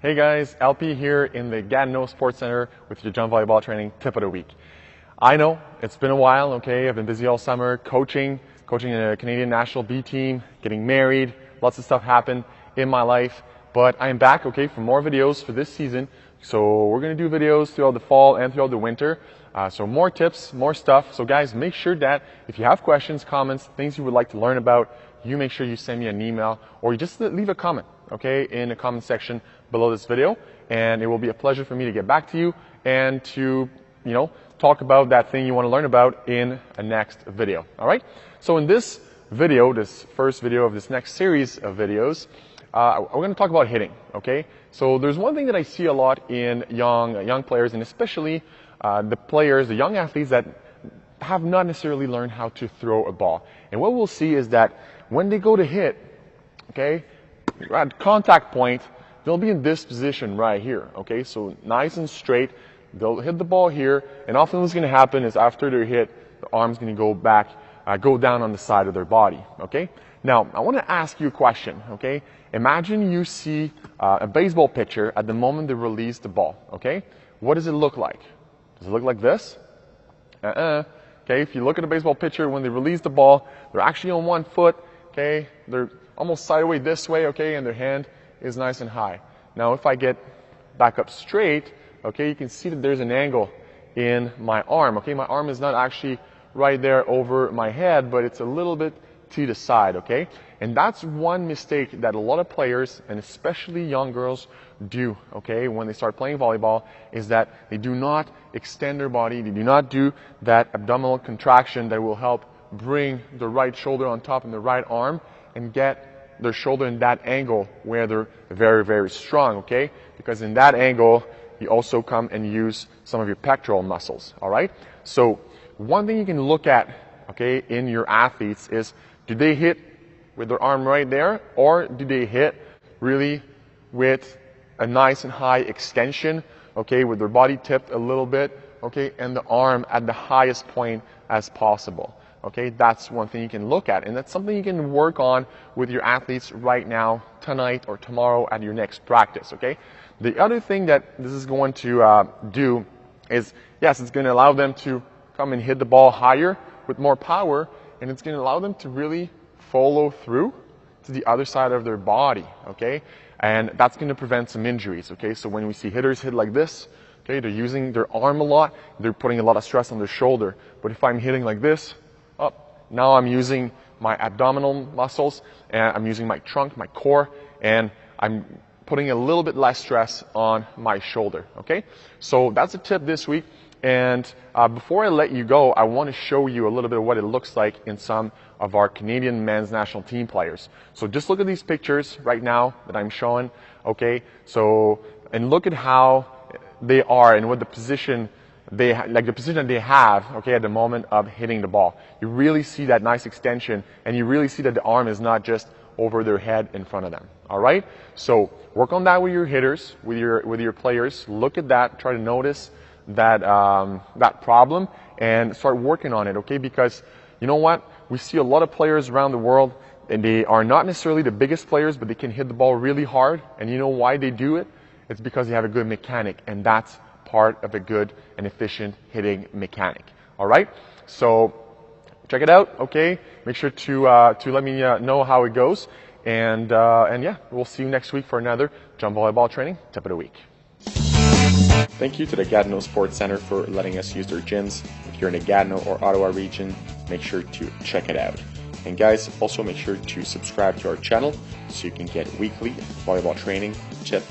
Hey guys, LP here in the Gatineau Sports Center with your jump volleyball training tip of the week. I know it's been a while, okay? I've been busy all summer coaching a Canadian national B team, getting married, lots of stuff happened in my life, but I'm back, okay, for more videos for this season. So we're gonna do videos throughout the fall and throughout the winter. So more tips, more stuff. So guys, make sure that if you have questions, comments, things you would like to learn about, you make sure you send me an email or you just leave a comment, okay, in the comment section below this video, and it will be a pleasure for me to get back to you and to, talk about that thing you want to learn about in a next video. All right. So in this video, this first video of this next series of videos, we're going to talk about hitting. Okay. So there's one thing that I see a lot in young players, and especially the young athletes that have not necessarily learned how to throw a ball. And what we'll see is that when they go to hit, okay, at contact point, they'll be in this position right here, okay? So nice and straight, they'll hit the ball here, and often what's going to happen is after they're hit, the arm's going to go down on the side of their body, okay? Now, I want to ask you a question, okay? Imagine you see a baseball pitcher at the moment they release the ball, okay? What does it look like? Does it look like this? Okay, if you look at a baseball pitcher, when they release the ball, they're actually on one foot, okay? They're almost sideways this way, okay? And their hand is nice and high. Now, if I get back up straight, okay, you can see that there's an angle in my arm, okay? My arm is not actually right there over my head, but it's a little bit to the side, okay? And that's one mistake that a lot of players, and especially young girls, do, okay, when they start playing volleyball, is that they do not extend their body, they do not do that abdominal contraction that will help bring the right shoulder on top and the right arm and get their shoulder in that angle where they're very, very strong, okay? Because in that angle, you also come and use some of your pectoral muscles, all right? So one thing you can look at, okay, in your athletes is, do they hit with their arm right there, or do they hit really with a nice and high extension, okay, with their body tipped a little bit, okay, and the arm at the highest point as possible. Okay, that's one thing you can look at, and that's something you can work on with your athletes right now, tonight, or tomorrow at your next practice, okay? The other thing that this is going to do is, yes, it's going to allow them to come and hit the ball higher with more power, and it's going to allow them to really follow through to the other side of their body, okay? And that's going to prevent some injuries, okay? So when we see hitters hit like this, okay, they're using their arm a lot, they're putting a lot of stress on their shoulder. But if I'm hitting like this, now I'm using my abdominal muscles, and I'm using my trunk, my core, and I'm putting a little bit less stress on my shoulder, okay? So that's a tip this week. And before I let you go, I want to show you a little bit of what it looks like in some of our Canadian men's national team players. So just look at these pictures right now that I'm showing, okay? So, and look at how they are and what the position the position they have, okay, at the moment of hitting the ball. You really see that nice extension, and you really see that the arm is not just over their head in front of them. All right? So work on that with your hitters, with your players. Look at that. Try to notice that that problem and start working on it, okay? Because you know what? We see a lot of players around the world, and they are not necessarily the biggest players, but they can hit the ball really hard. And you know why they do it? It's because they have a good mechanic, and that's part of a good and efficient hitting mechanic. All right, so check it out. Okay, make sure to let me know how it goes, and yeah, we'll see you next week for another jump volleyball training tip of the week. Thank you to the Gatineau Sports Center for letting us use their gyms. If you're in the Gatineau or Ottawa region, make sure to check it out. And guys, also make sure to subscribe to our channel so you can get weekly volleyball training tip